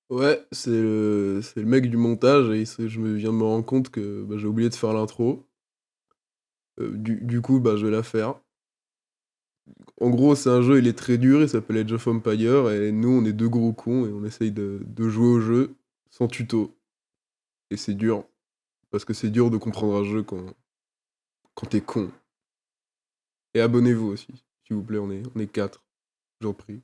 Ouais, c'est le mec du montage et je me viens de me rendre compte que, bah, j'ai oublié de faire l'intro. Du coup, bah, je vais la faire. En gros, c'est un jeu, il est très dur, il s'appelle Age of Empires et nous, on est 2 gros cons et on essaye de jouer au jeu sans tuto et c'est dur, parce que c'est dur de comprendre un jeu quand tu con et abonnez-vous aussi, s'il vous plaît, on est 4, je vous en prie.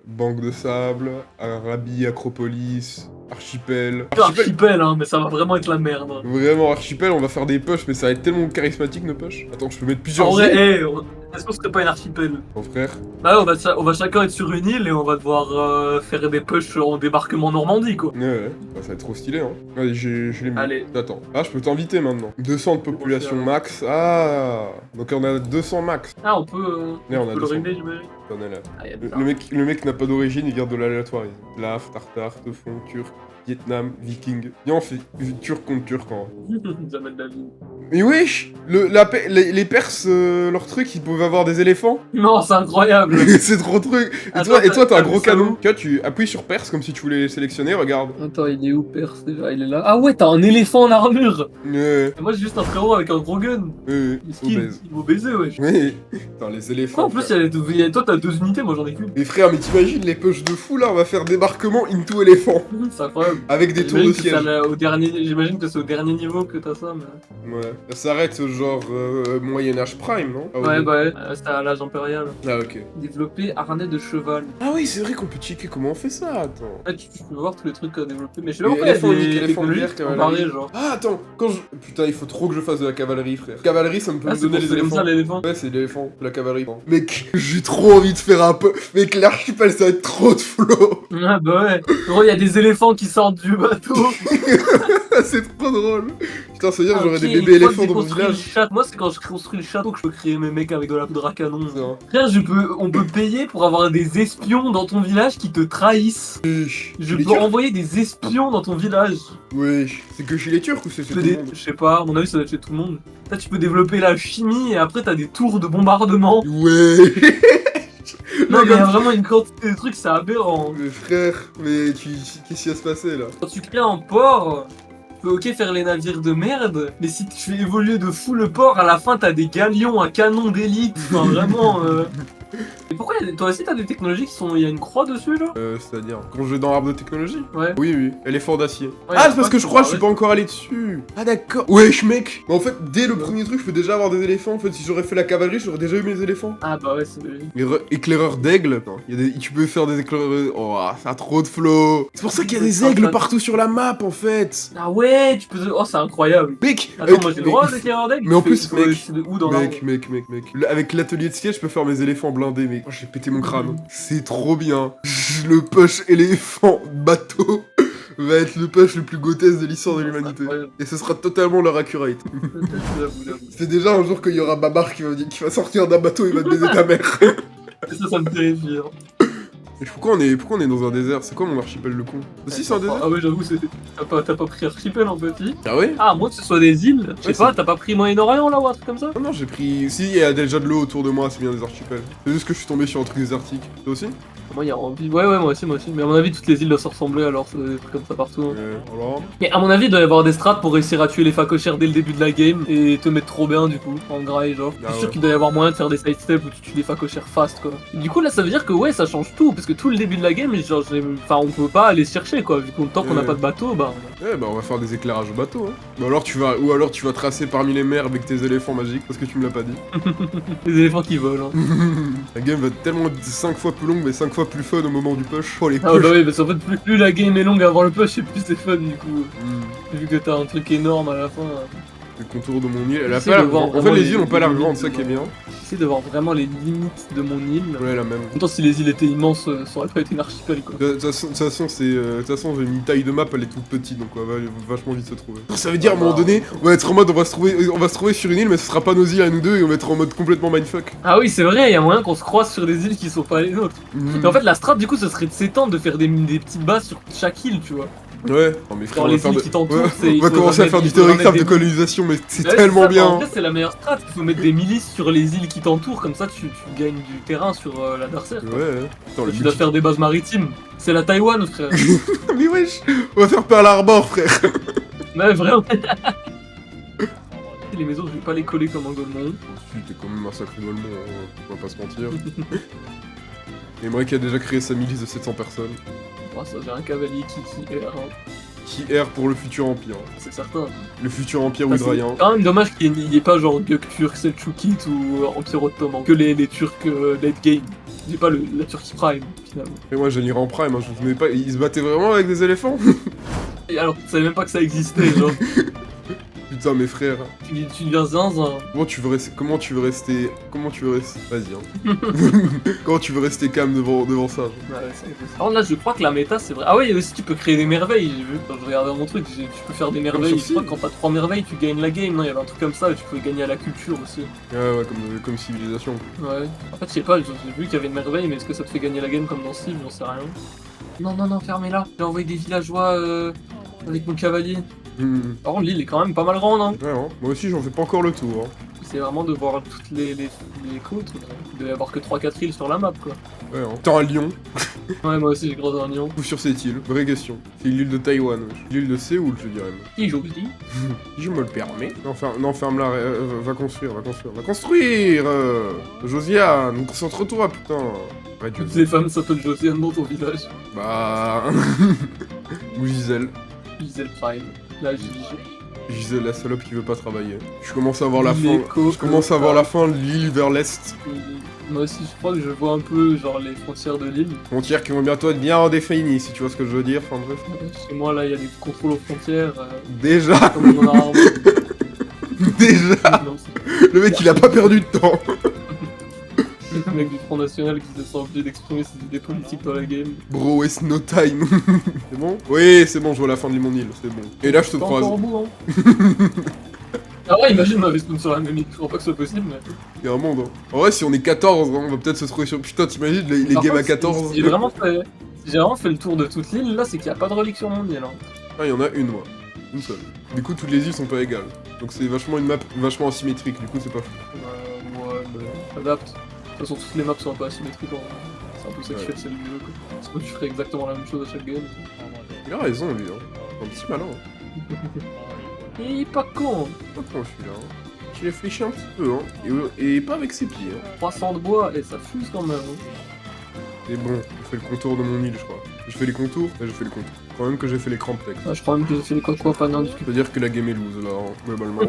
Banque de sable, Arabi, Acropolis, Archipel. Archipel. Archipel, hein, mais ça va vraiment être la merde. Vraiment, Archipel, on va faire des pushs, mais ça va être tellement charismatique nos pushs. Attends, je peux mettre En plusieurs vrai, îles. est-ce qu'on serait pas une archipel? Mon frère. Bah ouais, on va chacun être sur une île et on va devoir faire des pushs en débarquement Normandie, quoi. Ouais. Bah, ça va être trop stylé, hein. Allez, je l'ai mis. Allez. Attends. Ah, je peux t'inviter maintenant. 200 de population max. Ah. Donc on a 200 max. Ah, on peut, Ouais, on a le 200. régler, j'imagine. On est là. Ah, y a Le mec n'a pas d'origine, il garde de l'aléatoire. Lave, tartare, teufon, turc, Vietnam, viking. Viens, on fait turc contre turc en vrai. Jamais de la vie. Mais wesh, les Perses, leur truc, ils peuvent avoir des éléphants. Non, c'est incroyable. C'est trop truc. Attends, Et toi, t'as un t'as gros vu ça canon. où Tu vois, tu appuies sur Perse comme si tu voulais les sélectionner, regarde. Attends, il est où Perse déjà? Il est là. Ah ouais, t'as un éléphant en armure. Ouais, Et moi, j'ai juste un frérot avec un gros gun. Skin, obèse. il vaut baiser, wesh. Oui. Putain, les éléphants. En plus, toi, t'as 2 unités, moi j'en ai qu'une. Mais frère, mais t'imagines les pushs de fou là, on va faire débarquement into éléphant. C'est incroyable. Avec des tours de siège. J'imagine que c'est au dernier niveau que t'as ça, mais... Ouais. Ça s'arrête genre Moyen-Âge Prime, non? Ah, Ouais, bah ouais, c'était à l'âge impérial. Ah, ok. Développer harnais de cheval. Ah oui, c'est vrai qu'on peut checker comment on fait ça, attends. Ah, tu peux voir tous les trucs à développer, mais je sais pas Et pourquoi il y a éléphant unique, des éléphant technologies vert, qui sont cavalerie. barrées, genre. Ah, attends, Putain, il faut trop que je fasse de la cavalerie, frère. Cavalerie, ça me peut Ah, me c'est donner pour les c'est comme éléphants. ça l'éléphant. Ouais, c'est l'éléphant, la cavalerie. Mec, j'ai trop envie de faire un peu. Mec, l'archipel, ça va être trop de flow. Ah bah ouais. Gros, il y a des éléphants qui sortent du bateau. C'est trop drôle. Putain, ça veut dire que j'aurais Ok, des bébés une fois que éléphants j'ai dans mon construit le village. château- Moi, c'est quand je construis le château que je peux créer mes mecs avec de la poudre à canon. C'est vrai. Frère, on peut payer pour avoir des espions dans ton village qui te trahissent. Je Les peux Turcs. envoyer des espions dans ton village. Ouais, c'est que chez les Turcs ou c'est chez tout le monde? Je sais pas, à mon avis, ça doit être chez tout le monde. Là, tu peux développer la chimie et après, t'as des tours de bombardement. Ouais. Non, Mais mais il y a comme- vraiment une quantité de trucs, c'est aberrant. Mais frère, mais qu'est-ce qui va se passer là? Quand tu crées un port, tu peux ok faire les navires de merde, mais si tu fais évoluer de fou le port, à la fin, t'as des galions à canon d'élite. Enfin, vraiment. Et pourquoi toi aussi, t'as des technologies qui sont. Il y a une croix dessus, là? C'est-à-dire, quand je vais dans l'arbre de technologie? Ouais. Oui, éléphant d'acier. Ouais, Ah, c'est parce que je crois que je suis ouais. pas encore allé dessus. Ah, d'accord. Wesh, mec. Mais en fait, dès le premier truc, je peux déjà avoir des éléphants. En fait, si j'aurais fait la cavalerie, j'aurais déjà eu mes éléphants. Ah bah ouais, c'est logique. Éclaireur d'aigle. Tu peux faire des éclaireurs. Oh, ça a trop de flow. C'est pour ça qu'il y a des aigles partout sur la map, en fait. Ah ouais, tu peux. Oh, c'est incroyable. Mec. Attends, moi j'ai le droit d'éclairer d'aigle. Mais en plus, mec. C'est de où dans l'arbre? Mec. Avec l'atelier de skate, je peux faire mes éléphants blindés, mec. Oh, j'ai pété mon crâne. C'est trop bien. Le push éléphant bateau va être le push le plus grotesque de l'histoire de l'humanité. Et ce sera totalement leur accurate. C'est déjà un jour qu'il y aura Babar qui va sortir d'un bateau et va te baiser ta mère. Ça me terrifie. Hein. Et pourquoi on est dans un désert? C'est quoi mon archipel le con? Aussi c'est un désert? Ah ouais, j'avoue, t'as pas pris archipel en petit. Ah ouais? Ah, à moins que ce soit des îles. Je sais Ouais, pas, t'as pas pris Moyen-Orient là ou un truc comme ça? Non, j'ai pris... Si, il y a déjà de l'eau autour de moi, c'est bien des archipels. C'est juste que je suis tombé sur un truc désertique. Toi aussi? Moi, il y a envie. Ouais, moi aussi. Mais à mon avis, toutes les îles doivent se ressembler alors, c'est des trucs comme ça partout. Hein. Alors... Mais à mon avis, il doit y avoir des strats pour réussir à tuer les facochères dès le début de la game et te mettre trop bien du coup, en graille genre. Ah Je suis sûr ouais. qu'il doit y avoir moyen de faire des sidesteps où tu tues les facochères fast quoi. Du coup là ça veut dire que ouais ça change tout, parce que tout le début de la game, genre, on peut pas aller se chercher quoi, vu que tant qu'on n'a pas de bateau, bah... Ouais, bah on va faire des éclairages au bateau, hein. Ou alors tu vas tracer parmi les mers avec tes éléphants magiques, parce que tu me l'as pas dit. Les éléphants qui volent. Hein. La game va tellement être 5 fois plus longue, mais 5 fois plus fun au moment du push. Oh les Ah push. bah oui, parce qu'en fait plus la game est longue avant le push et plus c'est fun du coup. Vu que t'as un truc énorme à la fin. Le contour de mon île, elle a J'essaie pas de l'air... voir En fait vraiment les les îles ont pas l'air limites grandes, ça de qui est bien. J'essaie de voir vraiment les limites de mon île. Ouais, la même. En même temps si les îles étaient immenses, ça aurait pas été une archipel quoi. De toute façon, j'ai mis une taille de map, elle est toute petite, donc on va vachement vite se trouver. Ça veut dire à un moment donné, on va être en mode, on va se trouver sur une île, mais ce sera pas nos îles à nous deux, et on va être en mode complètement mindfuck. Ah oui, c'est vrai, il y a moyen qu'on se croise sur des îles qui sont pas les nôtres. Mais en fait, la strat, du coup, ce serait de s'étendre, de faire des petites bases sur chaque île, tu vois. Ouais. Non, mais frère, Genre on va les faire îles de... qui t'entourent, Ouais, c'est... il on va faudra commencer à mettre- faire du il faudra théoricraft de mettre des- colonisation, mais c'est Ouais, tellement ça, bien. En vrai, c'est la meilleure strat. Il faut mettre des milices sur les îles qui t'entourent, comme ça tu gagnes du terrain sur l'adversaire. quoi. Ouais. Attends, Et tu dois faire des bases maritimes. C'est la Taïwan, frère. Mais wesh, on va faire Pearl Harbor, frère. Ouais, vraiment. Les maisons, je vais pas les coller comme un golemon. Si, t'es quand même un sacré golemon, on va pas se mentir. Et moi qui a déjà créé sa milice de 700 personnes, Oh, ça, j'ai un cavalier qui erre, hein. qui erre pour le futur empire. C'est certain. Le futur empire Ah, c'est oudrayen. quand même dommage qu'il n'y ait pas genre Göktürk, Selçukid ou Empire Ottoman. Que les Turcs late game. J'ai pas la Turquie Prime, finalement. Et moi j'en irais en prime, hein, je me pas... Ils se battaient vraiment avec des éléphants. Et alors, tu savais même pas que ça existait, genre. Putain mes frères. Tu deviens zinzin. Comment tu veux rester... Vas-y hein. Comment tu veux rester calme devant ça genre. Ouais, c'est impossible. Alors là, je crois que la méta, c'est vrai. Ah ouais, aussi, tu peux créer des merveilles, j'ai vu. Quand je regardais mon truc, tu peux faire des merveilles. sur Je crois que quand t'as 3 merveilles, tu gagnes la game. Non, il y avait un truc comme ça, et tu peux gagner à la culture aussi. Ouais, comme civilisation. Ouais. En fait, je sais pas, j'ai vu qu'il y avait une merveille, mais est-ce que ça te fait gagner la game comme dans Steve? J'en sais rien. Non, fermez-la. J'ai envoyé des villageois avec mon cavalier. Par contre, l'île est quand même pas mal grande, hein. Ouais, hein. Moi aussi j'en fais pas encore le tour. Hein. C'est vraiment de voir toutes les côtes. Il devait y avoir que 3-4 îles sur la map, quoi. Ouais, hein. T'as un lion. Ouais, moi aussi, j'ai grandi un lion. Ou sur cette île. Vraie question. C'est l'île de Taïwan. Wesh. L'île de Séoul, je dirais même. Si j'ose dire. Je me le permets. Non, ferme-la. Va construire. Va construire Josiane, concentre-toi, putain. Ouais, Dieu. Toutes les femmes s'appellent Josiane dans ton village. Bah... Ou Gisèle. Gisèle Prime. La Gigi. Gisèle, la salope qui veut pas travailler. Je commence à voir la fin. L'écho, Je commence à voir la fin de l'île vers l'est. Moi aussi, je crois que je vois un peu genre les frontières de l'île. Frontières qui vont bientôt être bien redéfinies, si tu vois ce que je veux dire. Enfin bref. Chez moi, là, il y a des contrôles aux frontières. Déjà, Comme on en a rarement. déjà. Non, c'est Le mec il a pas perdu de temps. le mec du Front National qui se sent obligé d'exprimer ses idées politiques dans la game. Bro, it's no time. C'est bon? Oui, c'est bon, je vois la fin de mon île, c'est bon. Et là, je te Pas croise. encore au bout, hein. Ah ouais, imagine on avait spawn sur la même île. Je crois pas que ce soit possible, mais. Il y a un monde, hein. En vrai, si on est 14, hein, on va peut-être se trouver sur... Putain, t'imagines les Par games à contre, 14? si j'ai vraiment fait le tour de toute l'île, là, c'est qu'il y a pas de relique sur mon île, hein. Ah, il y en a une, moi. Une seule. Du coup, toutes les îles sont pas égales. Donc c'est vachement une map vachement asymétrique, du coup, c'est pas fou. Ouais, mais adapte. De toute façon, toutes les maps sont un peu asymétriques, en vrai. C'est un peu ça qui fait le sel du jeu, quoi. Sinon, tu ferais exactement la même chose à chaque game. Il a raison, lui, hein. Un petit malin. Hein. Il est pas con. Pas con, celui-là, hein. Tu réfléchis un petit peu, hein. Et pas avec ses pieds, hein. 300 de bois, et ça fuse quand même. Hein. Et bon, je fais le contour de mon île, je crois. Je fais les contours? Ouais, je fais les contours. Je crois même que j'ai fait les crampes texte. Ah, je crois même que j'ai fait les quoi pas non du tout. Ça veut dire que la game est loose, là, hein, globalement.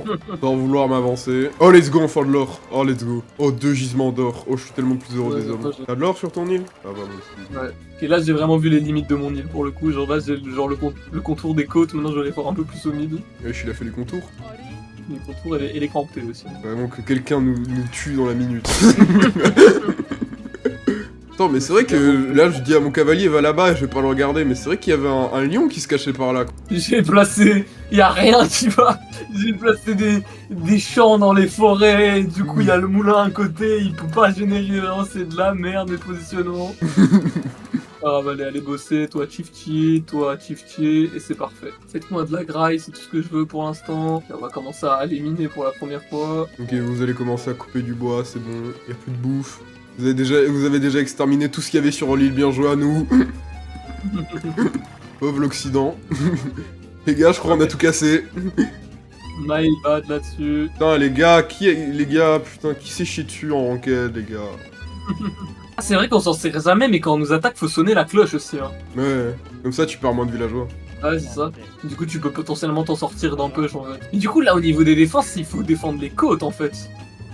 Sans vouloir m'avancer. Oh, let's go, enfin de l'or. Oh, let's go. Oh, 2 gisements d'or. Oh, je suis tellement plus heureux Ouais, des hommes. moi, j'ai- T'as de l'or sur ton île? Ah, bah, moi aussi. Ouais. Et là, j'ai vraiment vu les limites de mon île pour le coup. Genre là, j'ai le contour des côtes. Maintenant, je vais les voir un peu plus au mid. Wesh, il a fait les contours. Les contours et les crampés aussi. Vraiment que quelqu'un nous tue dans la minute. Attends, mais c'est vrai que là, je dis à mon cavalier, va là-bas, et je vais pas le regarder, mais c'est vrai qu'il y avait un lion qui se cachait par là. Quoi. J'ai placé. Y a rien qui va. J'ai placé des champs dans les forêts. Du coup, il y a le moulin à côté. Il peut pas générer. Vraiment, c'est de la merde, les positionnements. Ah, bah, allez bosser. Toi, Chifti. Toi, Chifti. Et c'est parfait. Faites-moi de la graille, c'est tout ce que je veux pour l'instant. Et on va commencer à aller miner pour la première fois. Ok, vous allez commencer à couper du bois, c'est bon, y a plus de bouffe. Vous avez déjà exterminé tout ce qu'il y avait sur l'île, bien joué à nous. Pauvre l'Occident. Les gars, je crois qu'on a tout cassé. My bad là-dessus. Putain, les gars, putain, qui s'est chié dessus en ranked, les gars. Ah, c'est vrai qu'on s'en sert jamais, mais quand on nous attaque, faut sonner la cloche aussi. Hein. Ouais, comme ça tu perds moins de villageois. Ouais, c'est ça. Du coup, tu peux potentiellement t'en sortir d'un push en fait. Et du coup, là, au niveau des défenses, il faut défendre les côtes en fait.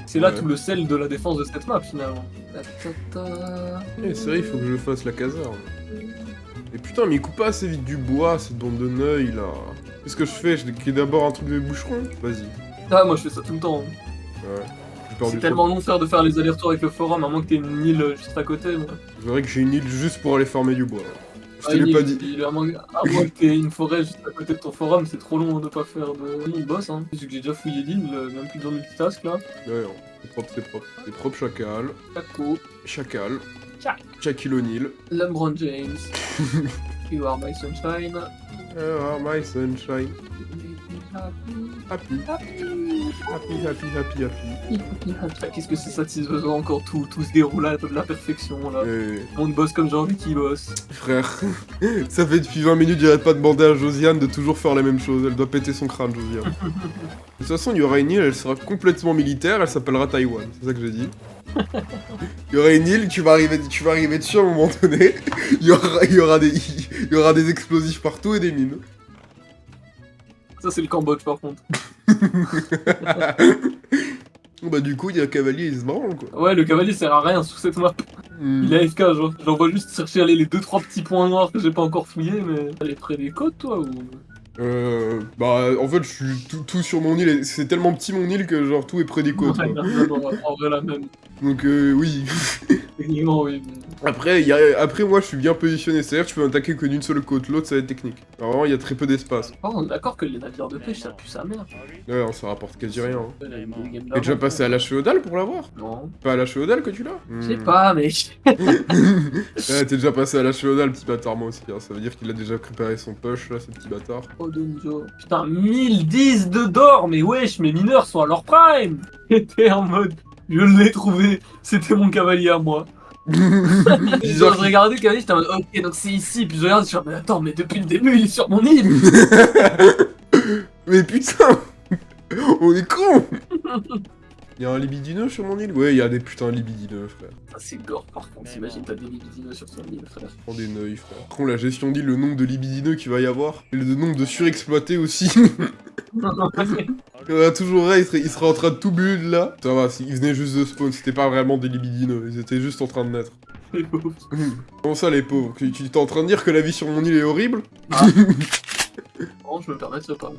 C'est là Ouais. tout le sel de la défense de cette map finalement. Ta, ta, ta. Eh, c'est vrai, il faut que je fasse la caserne. Et putain, mais il coupe pas assez vite du bois, cette bande de neuils là. Qu'est-ce que je fais? Je crée d'abord un truc de bûcheron? Vas-y. Ah, moi je fais ça tout le temps. Ouais. J'ai perdu C'est trop. tellement long de faire les allers-retours avec le forum, à moins que t'aies une île juste à côté. Moi. C'est vrai que j'ai une île juste pour aller farmer du bois. Je te l'ai une pas île, dit. À moins que t'aies une forêt juste à côté de ton forum, c'est trop long de pas faire de. Il bosse hein. Vu que j'ai déjà fouillé l'île, même plus dans multitask là. Ouais, hein. C'est propre, c'est propre. C'est propre, chacal. Chaco, Chacal. Chac. Shaquille O'Neal. LeBron James. You are my sunshine. My sunshine. Happy. Qu'est-ce que c'est satisfaisant encore, tout se déroule à la perfection là. On bosse comme j'ai envie qu'il bosse. Frère, ça fait depuis 20 minutes, j'arrête pas de demander à Josiane de toujours faire la même chose. Elle doit péter son crâne, Josiane. De toute façon, il y aura une île, elle sera complètement militaire, elle s'appellera Taïwan. C'est ça que j'ai dit. Il y aura une île, tu vas arriver dessus à un moment donné. Il y aura des explosifs partout et des mines. Ça c'est le Cambodge par contre. Bah du coup, il y a un cavalier, il se branle quoi. Ouais, le cavalier sert à rien sur cette map. Il est AFK, genre. J'en vois juste chercher les 2-3 petits points noirs que j'ai pas encore fouillés, mais... Elle est près des côtes, toi, ou... Bah en fait, je suis tout sur mon île, et c'est tellement petit mon île que genre tout est près des côtes. Ouais, Quoi. en vrai, la même. Donc oui. Techniquement, oui. Après, moi, je suis bien positionné, c'est-à-dire que tu peux attaquer que d'une seule côte, l'autre ça va être technique. Alors vraiment, il y a très peu d'espace. Oh, on est d'accord que les navires de pêche, ça pue sa mère. Ouais, ça rapporte quasi rien. Hein. T'es T'es déjà passé à l'âge féodal pour l'avoir? Non. Pas à l'âge féodal que tu l'as? Je sais pas, mais... Ouais, t'es déjà passé à l'âge féodal, petit bâtard, moi aussi. Hein. Ça veut dire qu'il a déjà préparé son push, là, ce petit bâtard. Oh, Donjo. Putain, 1010 de d'or, mais wesh, mes mineurs sont à leur prime. J'étais en mode... Je l'ai trouvé, c'était mon cavalier à moi. Je regardais le cavalier, j'étais en mode ok, donc c'est ici, puis je regarde, je suis en mode mais attends, mais depuis le début, il est sur mon île. Mais putain, on est con. Y'a un libidineux sur mon île? Ouais, y'a des putains de libidineux, frère. Ça c'est gore par contre, t'imagines, t'as des libidineux sur ton île, frère. Prends des neuils, frère. Prends la gestion d'île, le nombre de libidineux qu'il va y avoir, et le nombre de surexploités aussi. Il y aura toujours là, il serait en train de tout build là. Ça va, ils venaient juste de spawn, c'était pas vraiment des libidineux, ils étaient juste en train de naître. Les pauvres. Comment ça les pauvres? Tu t'es en train de dire que la vie sur mon île est horrible? Ah. Non, je me permettrai pas.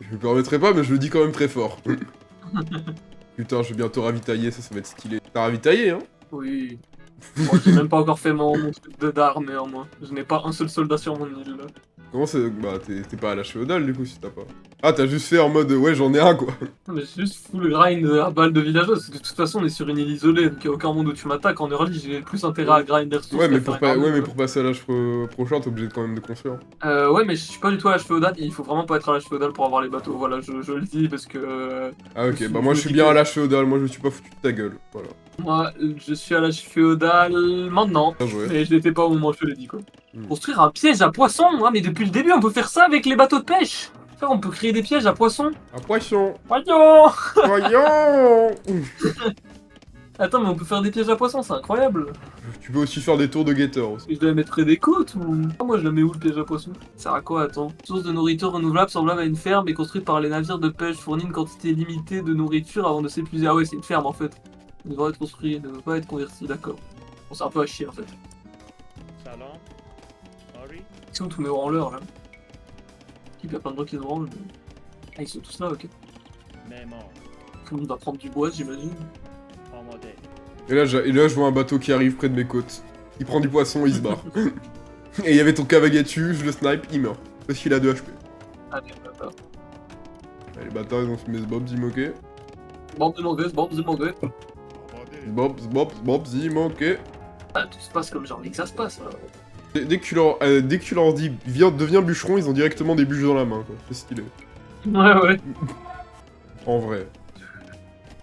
Je me permettrai pas, mais je le dis quand même très fort. Putain, je vais bientôt ravitailler, ça va être stylé. T'as ravitaillé, hein? Oui. Bon, j'ai même pas encore fait mon truc d'armes néanmoins. Je n'ai pas un seul soldat sur mon île là. Comment c'est? Bah, t'es pas à la féodale du coup si t'as pas. Ah, t'as juste fait en mode ouais, j'en ai un quoi. Mais c'est juste full grind à balle de villageois, parce que de toute façon on est sur une île isolée, donc y'a aucun monde où tu m'attaques. En early, j'ai plus intérêt à grind des ressources. Ouais, mais pour passer à l'âge prochain, t'es obligé quand même de construire. Ouais, mais je suis pas du tout à l'âge féodal, il faut vraiment pas être à l'âge féodal pour avoir les bateaux. Voilà, je le dis parce que. Ah, ok, bah moi je suis bien à l'âge féodal, moi je me suis pas foutu de ta gueule. Voilà. Moi, je suis à l'âge féodal maintenant, mais je l'étais pas au moment où je te l'ai dit quoi. Construire un piège à poissons, hein, mais depuis le début on peut faire ça avec les bateaux de pêche. Frère, on peut créer des pièges à poissons. Un poisson. Voyons. Voyons. Attends, mais on peut faire des pièges à poissons, c'est incroyable. Tu peux aussi faire des tours de guetteurs aussi. Et je dois mettre près des côtes ou... Ah, moi je la mets où le piège à poissons? Ça sert à quoi, attends? Source de nourriture renouvelable semblable à une ferme et construite par les navires de pêche fournit une quantité limitée de nourriture avant de s'épuiser. Ah ouais, c'est une ferme en fait. Il devrait être construit, ne veut pas être converti, d'accord. Bon, c'est un peu à chier en fait. C'est où tous mes branleurs là? Il y a plein de gens qui se branlent. Ah, ils sont tous là, ok. Tout le monde va prendre du bois, j'imagine. Et là, je vois un bateau qui arrive près de mes côtes. Il prend du poisson, il se barre. Et il y avait ton cavalier dessus, je le snipe, il meurt. Parce qu'il a 2 HP. Allez, bâtard. Allez, bâtard, ils ont fait mes Bob Zimoké. Bob Zimoké, Bob Zimoké. Bob Zimoké. Ah, tout se passe comme j'ai envie que ça se passe. Là. Dès que tu leur dis deviens bûcheron, ils ont directement des bûches dans la main, quoi. C'est stylé. Ouais. En vrai.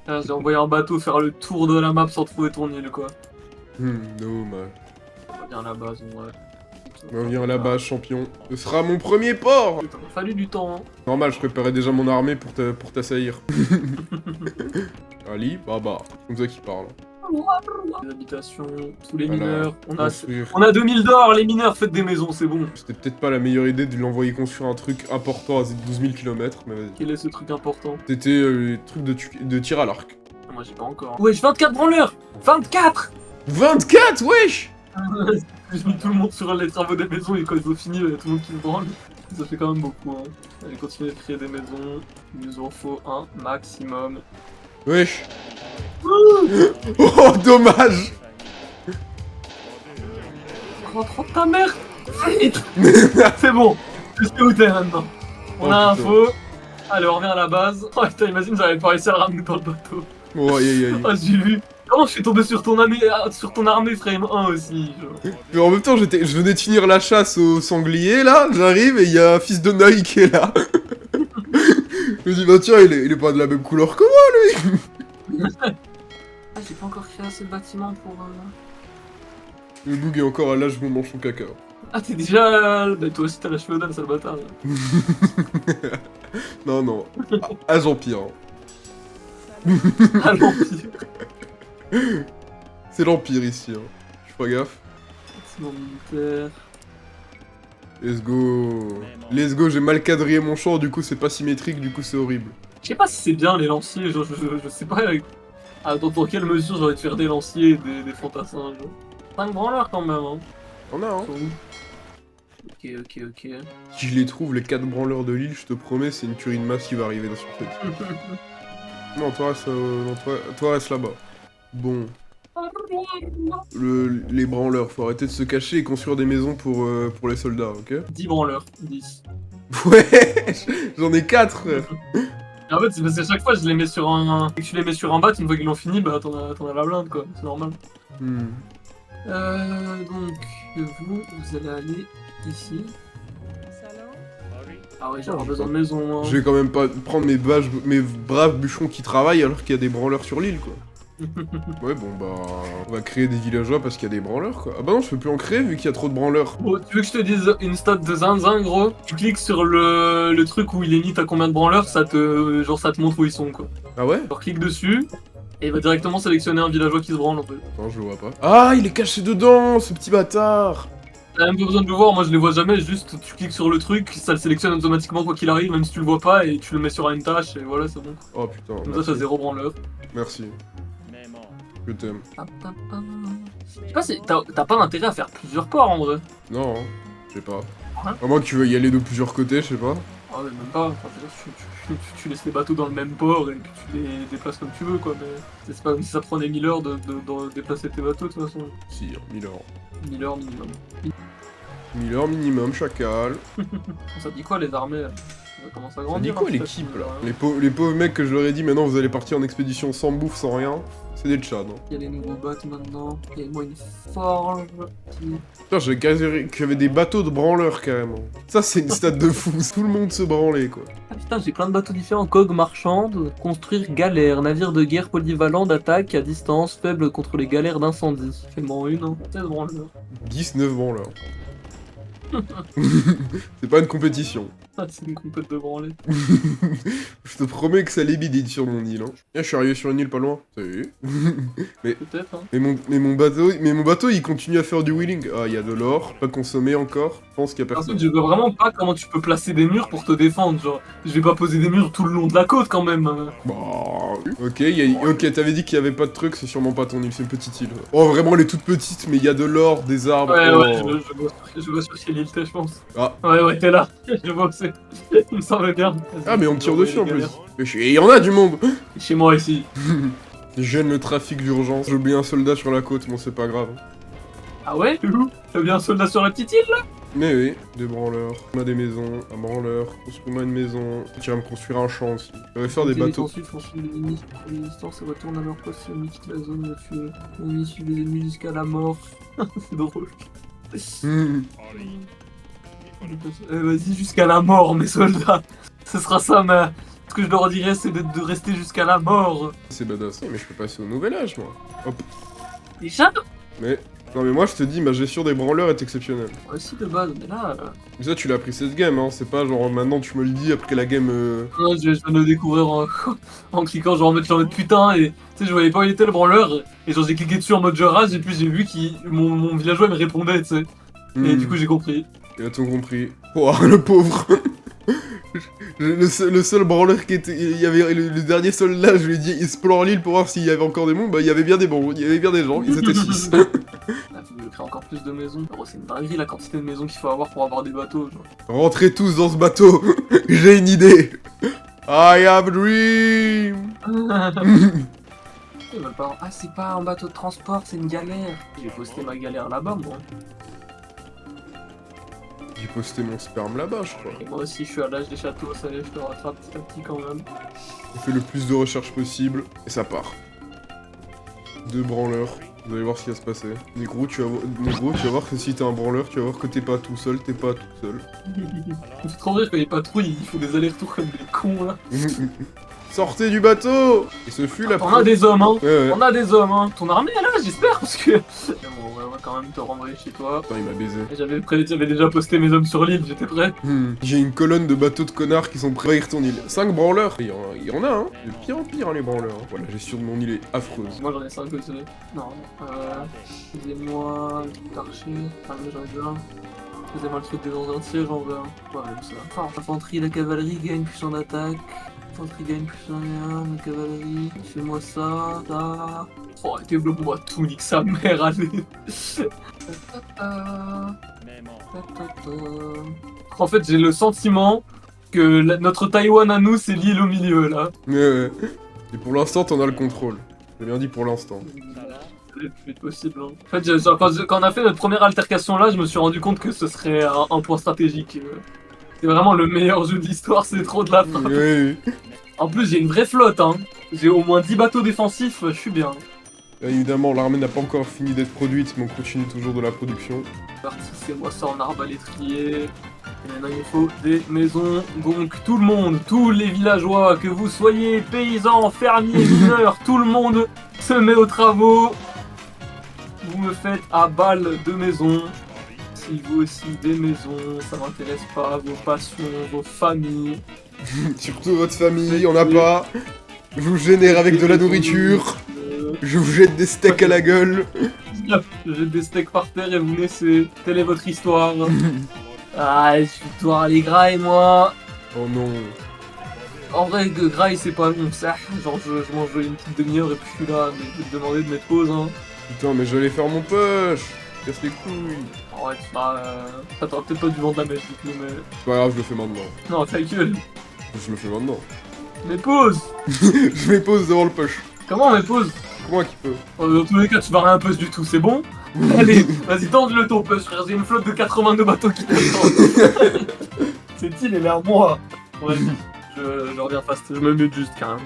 Ah, j'ai envoyé un bateau faire le tour de la map sans trouver ton île, quoi. Dommage. On va bien à la base, ouais. On va venir à la base, champion. Ce sera mon premier port. Il m'a fallu du temps, hein. Normal, je préparais déjà mon armée pour t'assaillir. Ali, Baba. Comme ça qu'il parle. Les habitations, tous les Voilà. mineurs. Construire. On a 2000 d'or, les mineurs, faites des maisons, c'est bon. C'était peut-être pas la meilleure idée de l'envoyer construire un truc important à 12 000 km, mais vas-y. Quel est ce truc important? C'était les trucs de tir à l'arc. Moi j'ai pas encore. Wesh, 24 branleurs! 24! 24, wesh! J'ai mis tout le monde sur les travaux des maisons et quand ils ont fini, il y a tout le monde qui se branle. Ça fait quand même beaucoup, hein. Allez, continuez de créer des maisons. Il nous en faut un maximum. Wesh! Oh, dommage! Oh, trop de ta mère! Vite! C'est bon! Je sais où t'es maintenant. On a un faux. Allez, on revient à la base. Oh putain, imagine, j'avais pas réussi à le ramener dans le bateau. Oh, aïe aïe aïe. Oh, j'ai vu. Comment je suis tombé sur sur ton armée frame 1 aussi, genre. Mais en même temps, je venais de finir la chasse au sanglier, là, j'arrive et il y a un fils de Noï qui est là. Je me dis, bah tiens, il est pas de la même couleur que moi. Ah, j'ai pas encore créé assez de bâtiments pour... Le Boug est encore à l'âge où on mange son caca. Ah, t'es déjà... Bah, toi aussi t'as la chevelure, sale bâtard. Non, non. Ah, j'empire. Ah, l'empire. C'est l'empire ici, hein. Je fais pas gaffe. Bâtiment militaire. Let's go. Let's go, j'ai mal quadrillé mon champ, du coup c'est pas symétrique, du coup c'est horrible. Je sais pas si c'est bien les lanciers, genre, je sais pas dans quelle mesure j'ai envie de faire des lanciers et des fantassins, genre. 5 branleurs quand même, hein. On a, hein. Ok. Si je les trouve, les 4 branleurs de l'île, je te promets, c'est une tuerie de masse qui va arriver dans son tête. Non, toi reste, toi reste là-bas. Bon. Les branleurs, faut arrêter de se cacher et construire des maisons pour les soldats, ok? 10 branleurs, 10. Ouais, j'en ai 4, frère. Et en fait, c'est parce qu'à chaque fois, je les mets sur un... Et que tu les mets sur un bat, une fois qu'ils l'ont fini, bah t'en as la blinde, quoi. C'est normal. Donc, vous allez aller ici. Ah ouais, j'ai avoir besoin de maison, hein. Je vais quand même pas prendre mes braves bûcherons qui travaillent alors qu'il y a des branleurs sur l'île, quoi. Ouais, bon, bah... On va créer des villageois parce qu'il y a des branleurs, quoi. Ah bah non, je peux plus en créer vu qu'il y a trop de branleurs. Bon, tu veux que je te dise une stat de zinzin, gros? Tu cliques sur le truc où il est mis t'as combien de branleurs, ça te montre où ils sont, quoi. Ah ouais? Alors clique dessus, et il va directement sélectionner un villageois qui se branle, en fait. Non, je le vois pas. Ah, il est caché dedans, ce petit bâtard! T'as même pas besoin de le voir, moi je les vois jamais, juste tu cliques sur le truc, ça le sélectionne automatiquement quoi qu'il arrive, même si tu le vois pas, et tu le mets sur une tâche, et voilà, c'est bon. Oh putain, Comme ça, merci. t'as 0 branleur. Merci. Je t'aime. Je sais pas si t'as pas d'intérêt à faire plusieurs ports en vrai. Non, hein, je sais pas. Hein? À moins que tu veux y aller de plusieurs côtés, je sais pas. Ah mais même pas, enfin, tu laisses les bateaux dans le même port et puis tu les déplaces comme tu veux quoi, mais c'est pas comme si ça prenait 1000 heures de déplacer tes bateaux de toute façon. Si, 1000 heures. 1000 heures minimum. 1000 heures minimum, chacal. Ça dit quoi les armées là? Ça commence à Ça grandir. dit quoi hein, l'équipe peut-être, là les pauvres mecs que je leur ai dit maintenant vous allez partir en expédition sans bouffe, sans rien. C'est des tchads. Hein. Il y a les nouveaux bateaux maintenant, il y a moi une forge qui... Putain, j'avais des bateaux de branleurs carrément. Ça c'est une stat de fou, tout le monde se branlait quoi. Ah putain, j'ai plein de bateaux différents. Coque marchande, construire galère, navire de guerre polyvalent d'attaque à distance, faible contre les galères d'incendie. Fais-moi une, hein. 16 branleurs. 19 branleurs. C'est pas une compétition. Ah, c'est une compète de branlés. Je te promets que ça lébide sur mon île. Hein. Ah, je suis arrivé sur une île pas loin. Salut. Peut-être, hein. Mais mon bateau il continue à faire du wheeling. Ah, il y a de l'or, pas consommé encore. Je pense qu'il y a personne. Ensuite, je vois vraiment pas comment tu peux placer des murs pour te défendre. Genre, je vais pas poser des murs tout le long de la côte quand même. Bah, ok, ok, t'avais dit qu'il y avait pas de truc, c'est sûrement pas ton île, c'est une petite île. Oh, vraiment, elle est toute petite, mais il y a de l'or, des arbres. Ouais, oh. ouais, je vois sur quelle île t'es, je pense. Ah. Ouais, t'es là. Je vois où c'est. Il me semblait bien. Ah, mais on me tire dessus en plus. Et il y en a du monde. Chez moi ici. Je gêne le trafic d'urgence. J'ai oublié un soldat sur la côte, bon, c'est pas grave. Ah ouais? T'as bien un soldat sur la petite île là? Mais oui, des branleurs. On a des maisons, un branleur. Construis-moi une maison. Tu vas me construire un champ aussi. Je vais faire des bateaux. Ensuite, franchis les limites pour les distances et retourne à leur poste si on quitte la zone où tu es. On y suit les ennemis jusqu'à la mort. C'est drôle. Vas-y, jusqu'à la mort, mes soldats. Ce sera ça, mais ce que je leur dirais, c'est de rester jusqu'à la mort. C'est badass. Mais je peux passer au nouvel âge, moi. Hop. Déjà? Mais... Non mais moi je te dis, ma gestion des branleurs est exceptionnelle. Moi aussi de base, mais là... Mais ça tu l'as appris cette game, hein, c'est pas genre maintenant tu me le dis après la game... Non, je viens de le découvrir en cliquant genre en mode putain et... Tu sais, je voyais pas où il était le branleur, et genre j'ai cliqué dessus en mode je rage, et puis j'ai vu que mon villageois me répondait, tu sais. Et du coup j'ai compris. Il a tout compris. Oh, le pauvre. Le seul branleur qui était... Il y avait le dernier soldat, je lui ai dit explore l'île pour voir s'il y avait encore des mondes, bah il y avait bien des bons, il y avait bien des gens, ils étaient 6. Là, faut que je crée encore plus de maisons. Oh, c'est une dinguerie la quantité de maisons qu'il faut avoir pour avoir des bateaux, genre. Rentrez tous dans ce bateau, j'ai une idée. I have a dream. Ah, c'est pas un bateau de transport, c'est une galère. J'ai posté ma galère là-bas, moi. J'ai posté mon sperme là-bas, je crois. Et moi aussi, je suis à l'âge des châteaux, ça y est, je te rattrape petit à petit quand même. On fait le plus de recherches possible, et ça part. 2 branleurs. Vous allez voir ce qui va se passer. Négro, tu vas voir que si t'es un branleur, tu vas voir que t'es pas tout seul, t'es pas tout seul. Ça fait trop rire quand les patrouilles, ils font des allers-retours comme des cons là. Sortez du bateau! Et ce fut la On a des hommes, hein. Ouais. On a des hommes, hein. Ton armée est là, j'espère, parce que. Bon, on va quand même te renvoyer chez toi. Putain, il m'a baisé. J'avais déjà posté mes hommes sur l'île, j'étais prêt. J'ai une colonne de bateaux de connards qui sont prêts à envahir ton île. 5 branleurs! Il y en a, hein. De pire en pire, hein, les branleurs. Voilà, la gestion de mon île est affreuse. Moi j'en ai 5 aussi. Non, excusez-moi, le truc d'archer. Ah, mais j'en ai bien. Excusez-moi le truc des gens entiers, j'en veux un. Ouais, même ça. Enfin, l'infanterie, la cavalerie gagne plus en attaque. L'infanterie gagne plus en la cavalerie. Fais-moi ça, ça. Oh, développe-moi tout, nique sa mère, allez. En fait, j'ai le sentiment que notre Taïwan à nous, c'est l'île au milieu, là. Ouais. Et pour l'instant, t'en as le contrôle. J'ai bien dit pour l'instant. Le plus vite possible. Hein. En fait, quand on a fait notre première altercation là, je me suis rendu compte que ce serait un point stratégique. C'est vraiment le meilleur jeu de l'histoire, c'est trop de la frappe. Oui. En plus, j'ai une vraie flotte, hein. J'ai au moins 10 bateaux défensifs, je suis bien. Évidemment, l'armée n'a pas encore fini d'être produite, mais on continue toujours de la production. Bâtissez-moi ça en arbalétrier. Et maintenant, il faut des maisons. Donc, tout le monde, tous les villageois, que vous soyez paysans, fermiers, mineurs, tout le monde se met aux travaux. Vous me faites à balle de maisons. Si vous aussi des maisons, ça m'intéresse pas. Vos passions, vos familles. Surtout votre famille, on a pas. Je vous génère avec de la nourriture. Je vous jette des steaks à la gueule. Je jette des steaks par terre et vous laissez. Telle est votre histoire. Ah, victoire les grailles, moi. Oh non. En vrai, de graille, c'est pas long, ça. Genre, je mange une petite demi-heure et puis je suis là, mais je vais te demander de mettre pause, hein. Putain, mais j'allais faire mon push. Casse les couilles. En vrai, bah, t'auras peut-être pas du vent de la mèche du coup, mais. C'est pas grave, je le fais maintenant. Non, ta gueule. Je le fais maintenant. Mais pause. Je mets pause devant le push. Comment on met pause? Comment qui peut? Dans tous les cas, tu vas rien push du tout, c'est bon? Allez, vas-y, tente-le ton push, frère. J'ai une flotte de 82 bateaux qui t'attendent. Cette île, elle est à moi. Bon, vas-y, je reviens fast. Je me mute juste, carrément.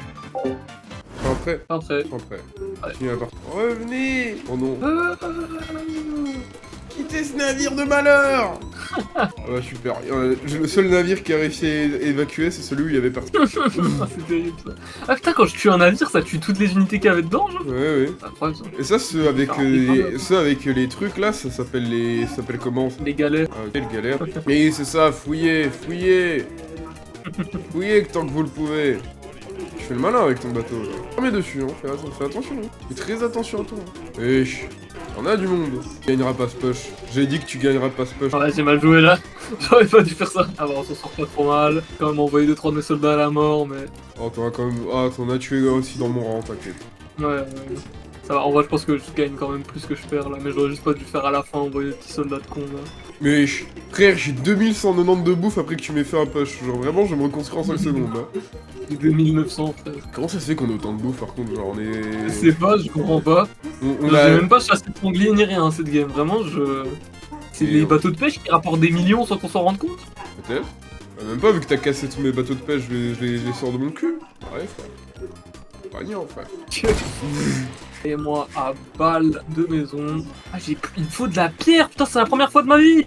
Après. Après. Continue à partir. Revenez. Oh non. Quittez ce navire de malheur. Ouais, super. Le seul navire qui a réussi à évacuer, c'est celui où il y avait personne. C'est terrible ça. Ah putain, quand je tue un navire, ça tue toutes les unités qu'il y avait dedans, genre. Ouais. C'est incroyable ça. Et ça, ceux avec les trucs là, ça s'appelle ça s'appelle comment? Les galères. Ah, ok, le galère. Et c'est ça, fouillez. Fouillez tant que vous le pouvez. Tu fais le malin avec ton bateau. Remets dessus, hein. Fais attention. Hein. Fais très attention à toi. Wesh. On a du monde. Tu gagneras pas ce push. J'ai dit que tu gagneras pas ce push. Ah ouais, j'ai mal joué là. J'aurais pas dû faire ça. Ah bon, on s'en sort pas trop mal. Quand même envoyé 2-3 de mes soldats à la mort, mais. Oh, t'en as quand même. Ah, t'en as tué aussi dans mon rang, t'inquiète. Ouais. Ça va, en vrai, je pense que je gagne quand même plus que je perds là, mais j'aurais juste pas dû faire à la fin envoyer des petits soldats de con là. Mais frère, j'ai 2190 de bouffe après que tu m'aies fait un push. Genre vraiment, je vais me reconstruire en 5 secondes là. J'ai 2900 frère. Comment ça se fait qu'on ait autant de bouffe par contre? Genre on est. Je sais pas, je comprends pas. On J'ai a. même pas chassé de sanglier ni rien cette game, vraiment je. C'est les bateaux de pêche qui rapportent des millions sans qu'on s'en rende compte. Peut-être. Même pas vu que t'as cassé tous mes bateaux de pêche, je les sors de mon cul. Ouais, frère. Pas niant, frère. Et moi à balle de maison. Ah, il me faut de la pierre, putain, c'est la première fois de ma vie.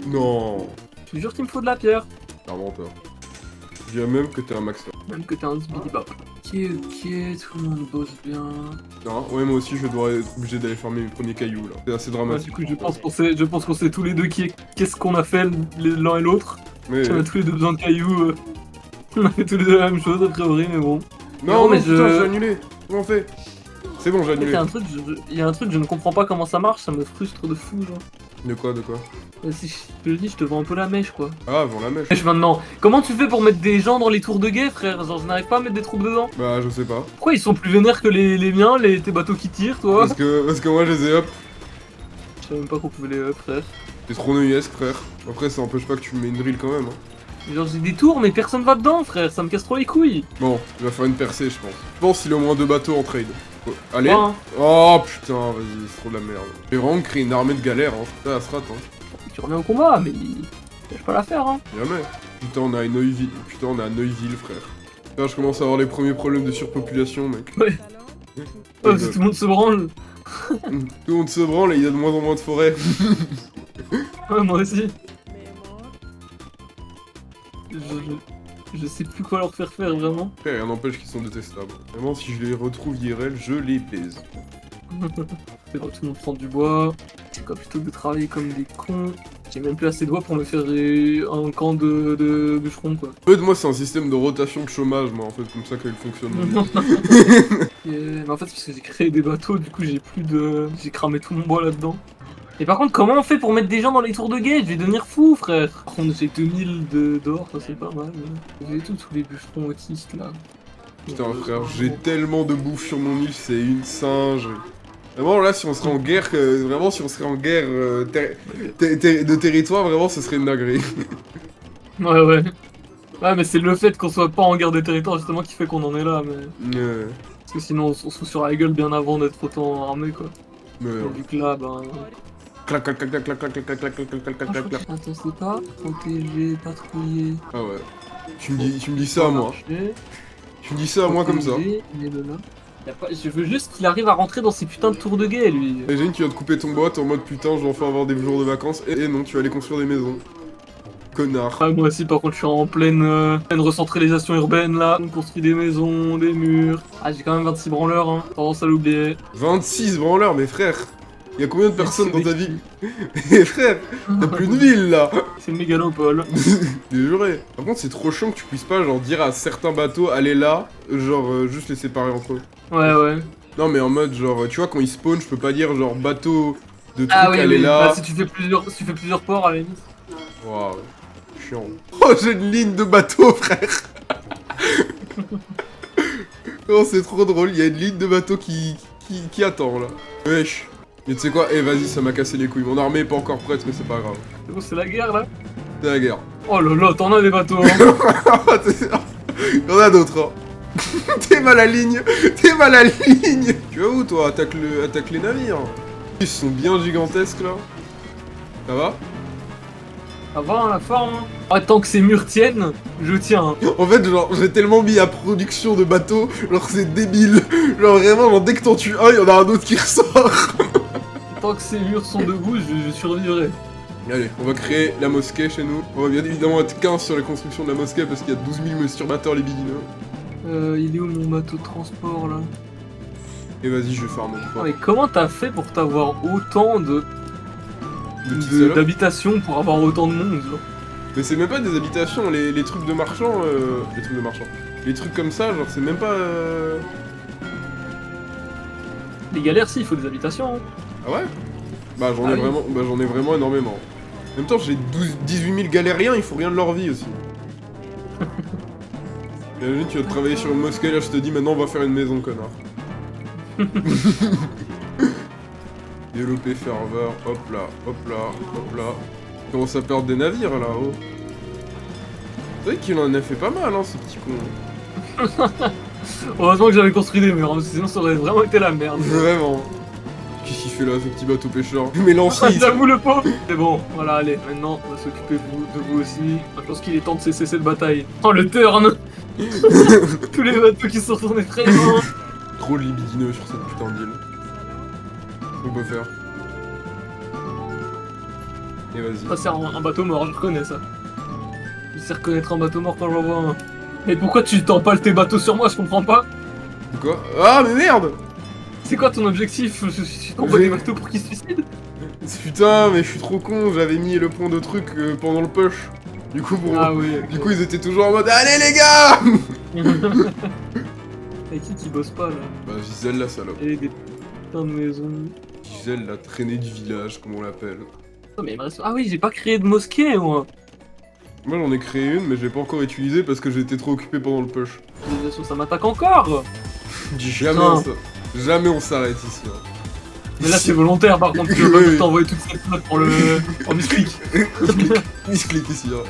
Non. Je te jure qu'il me faut de la pierre. T'es un menteur. Je dirais même que t'es un maxeur. Même que t'es un zbidibap. Ok, tout le monde bosse bien. Non, ouais, moi aussi je dois être obligé d'aller farmer mes premiers cailloux là. C'est assez Ouais, dramatique. du coup, je pense qu'on sait tous les deux qu'est-ce qu'on a fait l'un et l'autre. Mais. On a tous les deux besoin de cailloux. On a fait tous les deux la même chose a priori, mais bon. Non, mais putain, je- j'ai annulé. Comment on fait? C'est bon, j'ai Il y annulé. a un truc, je ne comprends pas comment ça marche, ça me frustre de fou, genre. De quoi? Si je te le dis, je te vends un peu la mèche, quoi. Ah, avant la mèche. Mèche maintenant. Comment tu fais pour mettre des gens dans les tours de guet, frère? Genre, je n'arrive pas à mettre des troupes dedans. Bah, je sais pas. Pourquoi ils sont plus vénères que les miens, tes bateaux qui tirent, toi? Parce que moi je les ai up. Je savais même pas qu'on pouvait les up, frère. T'es trop neuillesque, frère. Après, ça empêche pas que tu me mets une drill quand même. Hein. Genre, j'ai des tours, mais personne va dedans, frère. Ça me casse trop les couilles. Bon, il va faire une percée, je pense. Je pense qu'il a au moins 2 bateaux en trade. Oh, allez. Hein. Oh putain, vas-y, c'est trop de la merde. J'ai vraiment créé une armée de galères, hein. Putain, à se rate, hein. Tu reviens au combat, mais je peux pas la faire, hein. Jamais. Putain, on est à Neuville. Putain, on est à Neuville, frère. Là, je commence à avoir les premiers problèmes de surpopulation, mec. Ouais. Oh, tout le monde se branle. Tout le monde se branle et il y a de moins en moins de forêt. Ouais, moi aussi. Je sais plus quoi leur faire faire, vraiment. Après, rien n'empêche qu'ils sont détestables. Vraiment, si je les retrouve IRL, je les baise. C'est vrai, tout le monde prend du bois. C'est quoi, plutôt que de travailler comme des cons. J'ai même plus assez de bois pour me faire un camp de bûcherons, quoi. En fait, moi, c'est un système de rotation de chômage, moi, en fait, comme ça qu'il fonctionne. Mais en fait, parce que j'ai créé des bateaux, du coup, j'ai plus de. J'ai cramé tout mon bois là-dedans. Et par contre, comment on fait pour mettre des gens dans les tours de guet? Je vais devenir fou, frère. Par contre, j'ai 2000 d'or, ça c'est pas mal. J'ai tous les bûcherons autistes là. Putain, frère, j'ai tellement de bouffe sur mon île, c'est une singe. Vraiment, là, si on serait en guerre, vraiment, si on serait en guerre de territoire, vraiment, ce serait une dinguerie. Ouais, ouais. Ouais, mais c'est le fait qu'on soit pas en guerre des territoires justement qui fait qu'on en est là. Mais... Parce que sinon, on se fout sur la gueule bien avant d'être autant armé, quoi. Et vu que là, ben. Clac, clac, clac, clac, clac, clac, clac, clac, clac, clac, clac, clac, clac, clac. Attends, c'est pas protéger, patrouiller. Ah ouais. Tu me dis ça à moi. Tu me dis ça à moi comme ça. Je veux juste qu'il arrive à rentrer dans ces putains de tours de guet, lui. Imagine, tu viens de couper ton bois, t'es en mode putain, je vais enfin avoir des jours de vacances. Et non, tu vas aller construire des maisons. Connard. Ah, moi aussi, par contre, je suis en pleine recentralisation urbaine là. On construit des maisons, des murs. Ah, j'ai quand même 26 branleurs, hein. Tendance à l'oublier. 26 branleurs, mais frère. Y a combien de personnes dans ta ville? Mais frère, t'as plus de ville là. C'est une mégalopole. Juré. Par contre, c'est trop chiant que tu puisses pas genre dire à certains bateaux allez là, genre juste les séparer entre eux. Ouais, ouais. Non, mais en mode genre, tu vois, quand ils spawnent, je peux pas dire genre bateau de truc oui, allez oui. là. Bah, si tu fais plusieurs ports à la limite. Waouh, chiant. Oh, j'ai une ligne de bateau, frère. Oh, c'est trop drôle, il y a une ligne de bateau qui attend là. Wesh. Mais tu sais quoi, vas-y, ça m'a cassé les couilles. Mon armée est pas encore prête, mais c'est pas grave. C'est bon, c'est la guerre là. C'est la guerre. Oh là là, t'en as des bateaux, hein. Y'en a d'autres, hein. T'es mal à ligne. T'es mal à ligne. Tu vas où, toi? Attaque les navires. Ils sont bien gigantesques, là. Ça va? Ça va, hein, la forme. Ah, tant que ces murs tiennent, je tiens. Hein. En fait, genre, j'ai tellement mis à production de bateaux, genre, c'est débile. Genre, vraiment, genre, dès que t'en tues un, y'en a un autre qui ressort. Tant que ces murs sont debout, je survivrai. Allez, on va créer la mosquée chez nous. On va bien évidemment être 15 sur la construction de la mosquée parce qu'il y a 12 000 masturbateurs libidineux. Il est où mon bateau de transport là? Et vas-y, je vais farmer. Ah, mais comment t'as fait pour t'avoir autant d'habitations pour avoir autant de monde genre? Mais c'est même pas des habitations, les trucs de marchands, les trucs comme ça, genre c'est même pas... Les galères, si, il faut des habitations. Hein. Ah ouais? Bah j'en ai vraiment énormément. En même temps, j'ai 18 000 galériens, il faut rien de leur vie aussi. Imagine, tu vas travailler sur une mosquée, là je te dis maintenant on va faire une maison, connard. Développer ferveur, hop là, hop là, hop là. Il commence à perdre des navires là-haut. C'est vrai qu'il en a fait pas mal, hein, ce petit con. Heureusement que j'avais construit des murs, hein, sinon ça aurait vraiment été la merde. Vraiment. Qu'est-ce qu'il fait là, ce petit bateau pêcheur? Mais lancier, j'avoue le pauvre. C'est bon, voilà, allez, maintenant on va s'occuper de vous aussi. Je pense qu'il est temps de cesser cette bataille. Oh, le turn. Tous les bateaux qui sont retournés très loin. Trop libidineux sur cette putain d'île. Qu'est-ce qu'on peut faire? Et vas-y. Ça sert un bateau mort, je reconnais ça. Je sais reconnaître un bateau mort quand j'en vois un. Mais pourquoi tu t'empales tes bateaux sur moi, je comprends pas. Quoi? Ah mais merde! C'est quoi ton objectif? Tu t'envoies des bateaux pour qu'ils se suicident? Putain, mais je suis trop con, j'avais mis le point de truc pendant le push. Du coup, bon, ah oui, okay. Du coup, ils étaient toujours en mode allez les gars! Et qui bosse pas là? Bah, Gisèle la salope. Et des putains de maisons. Gisèle la traînée du village, comme on l'appelle. Oh, mais ah oui, j'ai pas créé de mosquée moi! Moi j'en ai créé une, mais je l'ai pas encore utilisée parce que j'étais trop occupé pendant le push. Ça m'attaque encore! Jamais on s'arrête ici. Hein. Mais là c'est volontaire par contre, je vais t'envoyer toute cette note pour le... en misclick. Misclick ici, hein.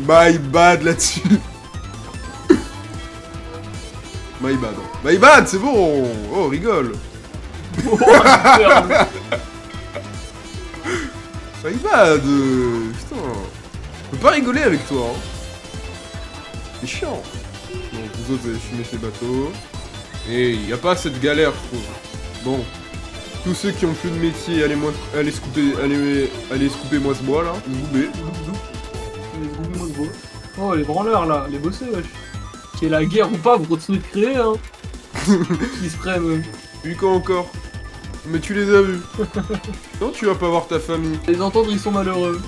My bad là-dessus. My bad. My bad, c'est bon. Oh, rigole. Oh, My bad. Putain. Je peux pas rigoler avec toi. Hein. C'est chiant. Donc vous autres, vous allez fumer ces bateaux. Et y a pas cette galère, je trouve. Bon. Tous ceux qui ont plus de métier, allez scooper moi ce bois là. Zouber. Oh, les branleurs là, les bosseux, wesh. Qu'il y ait la guerre ou pas, vous continuez de créer, hein. Qui se prennent. Lui quand encore. Mais tu les as vus. Non, tu vas pas voir ta famille. Les entendre, ils sont malheureux.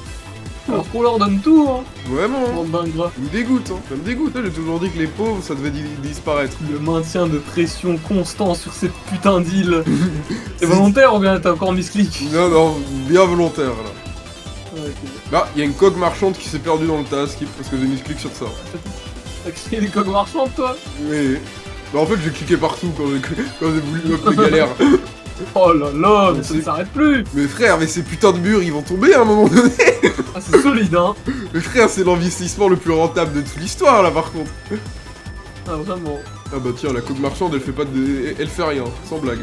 Alors qu'on leur donne tout, hein. Vraiment. Bande d'ingrats. Ça me dégoûte, hein. Ça me dégoûte. J'ai toujours dit que les pauvres, ça devait disparaître. Le maintien de pression constant sur cette putain d'île. C'est volontaire ou bien t'as encore misclick? Non, non, bien volontaire là. Ouais, ok. Là, il y a une coque marchande qui s'est perdue dans le tas, Skip, parce que j'ai mis ce clic sur ça. T'as créé des coques marchandes, toi? Mais. Bah, en fait, j'ai cliqué partout quand j'ai voulu up les galères. Oh là là, mais ça C'est- ne s'arrête plus! Mais frère, mais ces putains de murs, ils vont tomber à un moment donné. Ah, c'est solide, hein! Mais frère, c'est l'investissement le plus rentable de toute l'histoire là, par contre. Ah, vraiment. Ah bah tiens, la coque marchande, elle fait pas de. Elle fait rien, sans blague.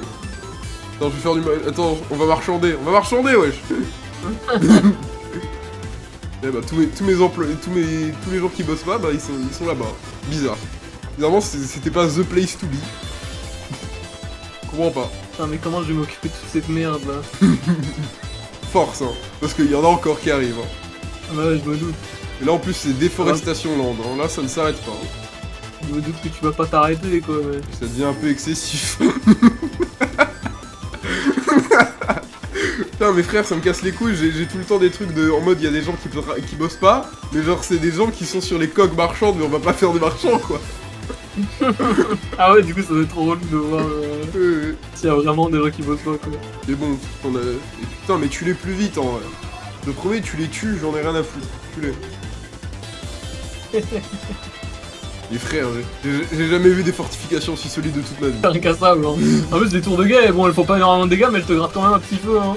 Attends, je vais faire du. Attends, on va marchander, wesh. Eh bah, tous mes employés, tous les gens qui bossent pas, bah, ils sont là-bas. Bizarre. Bizarrement, c'était pas the place to be. Comprends pas. Putain, mais comment je vais m'occuper de toute cette merde là? Force, hein. Parce qu'il y en a encore qui arrivent. Hein. Ah bah ouais, je me doute. Et là, en plus, c'est déforestation land. Hein. Là, ça ne s'arrête pas. Hein. Je me doute que tu vas pas t'arrêter, quoi, mais... Ça devient un peu excessif. Putain, mes frères, ça me casse les couilles. J'ai tout le temps des trucs en mode, il y a des gens qui bossent pas. Mais genre, c'est des gens qui sont sur les coques marchandes, mais on va pas faire des marchands, quoi. Ah ouais, du coup, ça doit être trop relou de voir s'il y a vraiment des gens qui bossent pas, quoi. Mais bon, et putain, mais tue-les plus vite, en vrai. Le premier, tu les tues, j'en ai rien à foutre. Tue-les. Les frères, j'ai jamais vu des fortifications aussi solides de toute ma vie. C'est incassable, hein. En plus, les tours de guet, bon, elles font pas énormément de dégâts, mais elles te grattent quand même un petit peu, hein.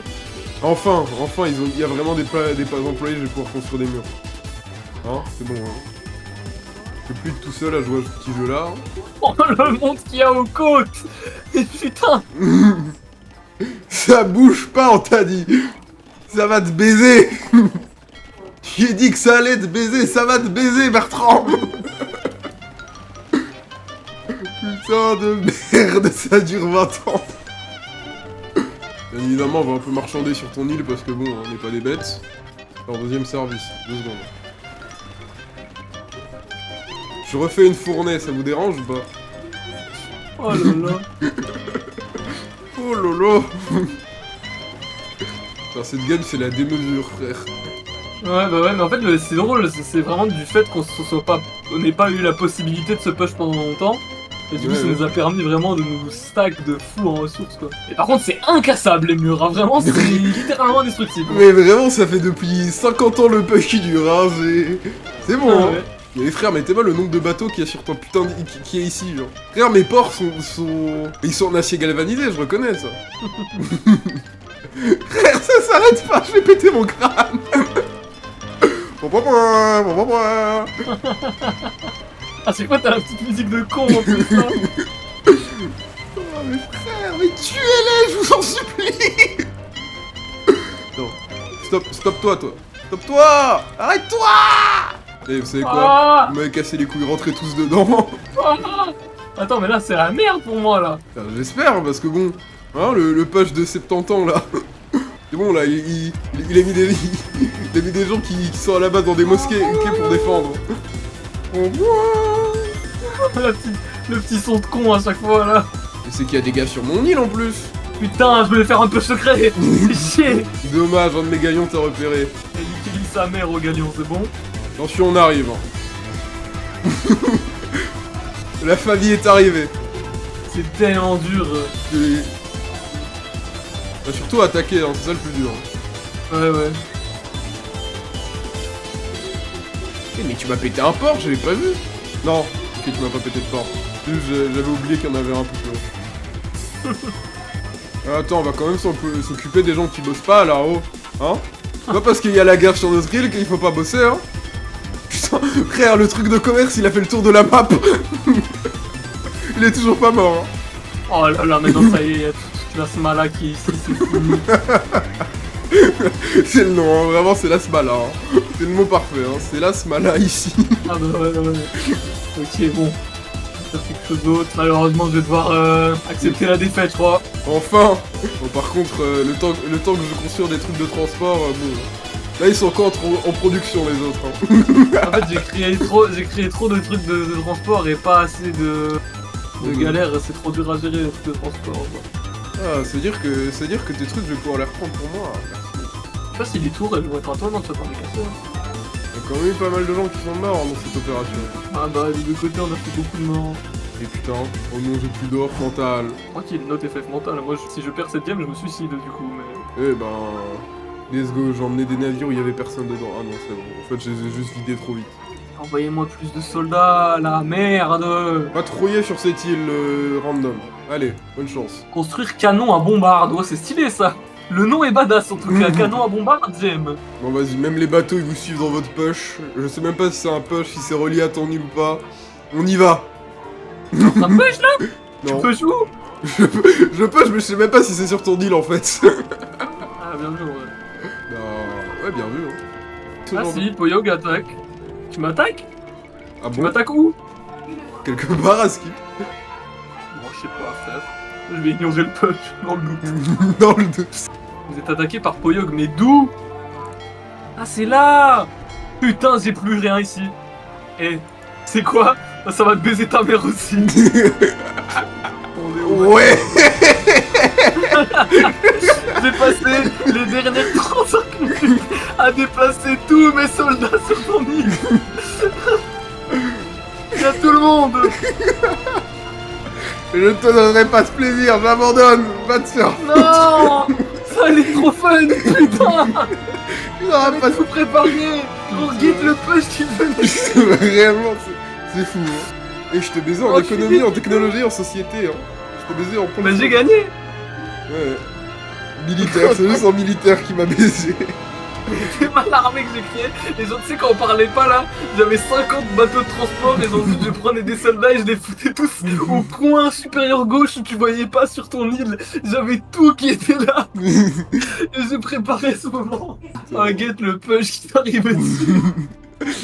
Enfin, il y a vraiment des pas employés, je vais pouvoir construire des murs. Hein, c'est bon, hein. Je peux plus être tout seul à jouer à ce petit jeu là. Oh, le monde qu'il y a aux côtes! Mais putain! Ça bouge pas, on t'a dit. Ça va te baiser. J'ai dit que ça allait te baiser, ça va te baiser, Bertrand. Putain de merde, ça dure 20 ans. Bien évidemment, on va un peu marchander sur ton île parce que bon, on n'est pas des bêtes. Alors, deuxième service, 2 secondes. Je refais une fournée, ça vous dérange ou pas? Oh là là! Oh lolo. Putain, cette game, c'est la démesure, frère. Ouais, bah ouais, mais en fait, c'est drôle, c'est vraiment du fait on n'ait pas eu la possibilité de se push pendant longtemps. Et du coup, Ouais, ça ouais. nous a permis vraiment de nous stack de fou en ressources, quoi. Et par contre, c'est incassable, les murs, hein, vraiment, c'est littéralement indestructible. Mais vraiment, ça fait depuis 50 ans le push qui dure, hein, c'est bon, Ah hein. ouais. Mais les frères, mettez-moi le nombre de bateaux qu'il y a sur ton putain qui est ici, genre. Frère, mes ports ils sont en acier galvanisé, je reconnais ça. Frère, ça s'arrête pas, je vais péter mon crâne. Ah, c'est quoi, t'as la petite musique de con en plus, là? Oh, mais frère, mais tuez-les, je vous en supplie. Non, stop-toi, toi. Stop-toi. Arrête-toi. Eh, vous savez quoi? Ah, Vous m'avez cassé les couilles, rentrez tous dedans. ah. Attends, mais là, c'est la merde pour moi, là. Enfin, j'espère, parce que bon, hein, le push de 70 ans là. C'est bon là, il a mis des, il a mis des gens qui sont à la base dans des mosquées pour défendre. Le petit son de con à chaque fois, là. Et c'est qu'il y a des gars sur mon île en plus. Putain, je voulais faire un peu secret. C'est chier. Dommage, un de mes galions t'a repéré. Et il utilise sa mère au galion, c'est bon? Attention, on arrive. Hein. La famille est arrivée. C'est tellement dur. Et- Bah, surtout attaquer, hein, c'est ça le plus dur. Ouais, ouais. Eh, mais tu m'as pété un port, j'avais pas vu. Non, ok, tu m'as pas pété de port. Juste, j'avais oublié qu'il y en avait un peu plus haut. Attends, on va quand même s'occuper des gens qui bossent pas là-haut. Hein? C'est pas parce qu'il y a la guerre sur notre île qu'il faut pas bosser, hein? Putain, frère, le truc de commerce, il a fait le tour de la map. Il est toujours pas mort, hein. Oh là là, maintenant ça y est, il y a toute la smala qui est ici, c'est fini. C'est le nom, hein, vraiment, c'est la smala. Hein. C'est le mot parfait, hein. C'est la smala ici. Ah bah ouais, ouais. Ok, bon. faire quelque chose d'autre. Malheureusement, je vais devoir accepter la défaite, je crois. Enfin. Bon, par contre, le temps que je construire des trucs de transport, bon. Là, ils sont encore en production, les autres. Hein. En fait, j'ai créé trop de trucs de transport et pas assez de galères. C'est trop dur à gérer les trucs de transport. Quoi. Ah, c'est-à-dire que tes trucs, je vais pouvoir les reprendre pour moi. Merci. Je sais pas si les tours elles vont être à toi, non, tu vas pas les casser. Hein. Il y a quand même eu pas mal de gens qui sont morts dans cette opération. Ah bah, des deux côtés, on a fait beaucoup de morts. Et putain, oh non, j'ai plus d'or mental. Tranquille, note FF mentale. Moi, si je perds cette game, je me suicide du coup. Mais... Eh ben. Let's go, j'ai emmené des navires où il y avait personne dedans. Ah non, c'est bon. En fait, je les ai juste vidés trop vite. Envoyez-moi plus de soldats, la merde. Patrouiller sur cette île random. Allez, bonne chance. Construire canon à bombarde, ouais, c'est stylé ça. Le nom est badass en tout cas, canon à bombarde, j'aime. Bon, vas-y, même les bateaux ils vous suivent dans votre push. Je sais même pas si c'est un push, si c'est relié à ton île ou pas. On y va. Ça push là? Non. Tu push où? Je push, mais je sais même pas si c'est sur ton île en fait. Ah, bien vu, ouais. Non, ouais, bien vu. Hein. Ah si, Poyog attaque. Tu m'attaques? Ah Tu bon? m'attaques où? Quelque part à Skip. Bon, je sais pas, frère. Je vais ignorer le push, dans le doute. Dans le doute. Vous êtes attaqué par Poyog, mais d'où? Ah, c'est là! Putain, j'ai plus rien ici. Eh, c'est quoi? Ça va te baiser ta mère aussi. Ouais. J'ai passé les dernières 35 minutes à déplacer tous mes soldats sur ton île. Il y a tout le monde. Je ne te donnerai pas ce plaisir, j'abandonne. Va te faire. Non, ça allait être trop fun, putain. Tu n'auras J'avais pas tout préparé pour guide le push qui venait. Vraiment, c'est fou. Hein. Et je te baisais en Oh, économie, en technologie, en société. Hein. Je te baisais en Mais j'ai gagné. Ouais. Militaire, c'est juste en militaire qui m'a baisé. C'est mal l'armée que j'ai créée. Les autres, tu sais, quand on parlait pas là, j'avais 50 bateaux de transport. Ils ont dit je prenais des soldats et je les foutais tous au coin supérieur gauche où tu voyais pas sur ton île. J'avais tout qui était là. Et j'ai préparé ce moment. Un guette le push qui t'arrivait dessus.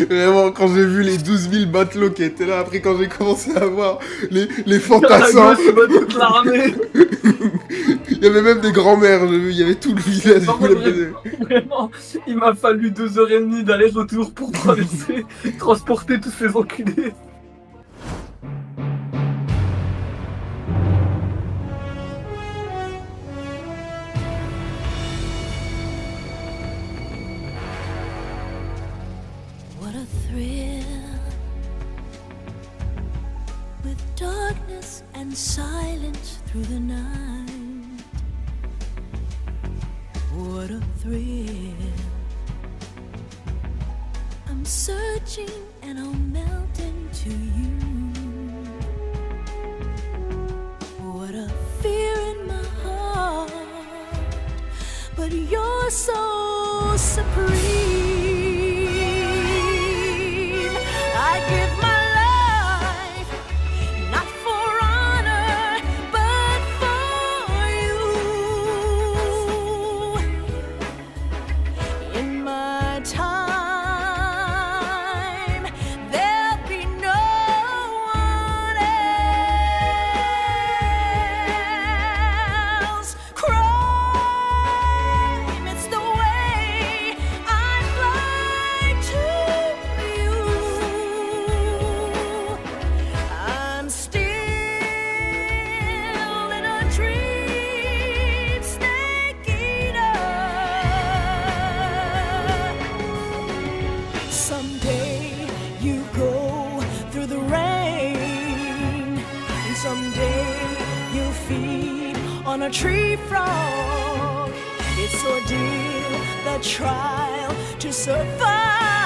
Vraiment, quand j'ai vu les 12 000 matelots qui étaient là, après quand j'ai commencé à voir les À la fantassins, gauche, bah, toute l'armée. il y avait même des grands-mères, j'ai vu, il y avait tout le village Non, qui voulait me mais baiser. Vraiment, il m'a fallu 2h30 d'aller-retour pour traverser, transporter tous ces enculés. What a thrill, with darkness and silence through the night. What a thrill, I'm searching and I'll melt into you. What a fear in my heart, but you're so supreme. I give my life, not for honor, but for you. In my time, there'll be no one else. Crime, it's the way I fly to you. I'm still in a dream, snake eater. Someday you go through the rain, and someday you'll feed on a tree frog. It's ordeal, the trial to survive.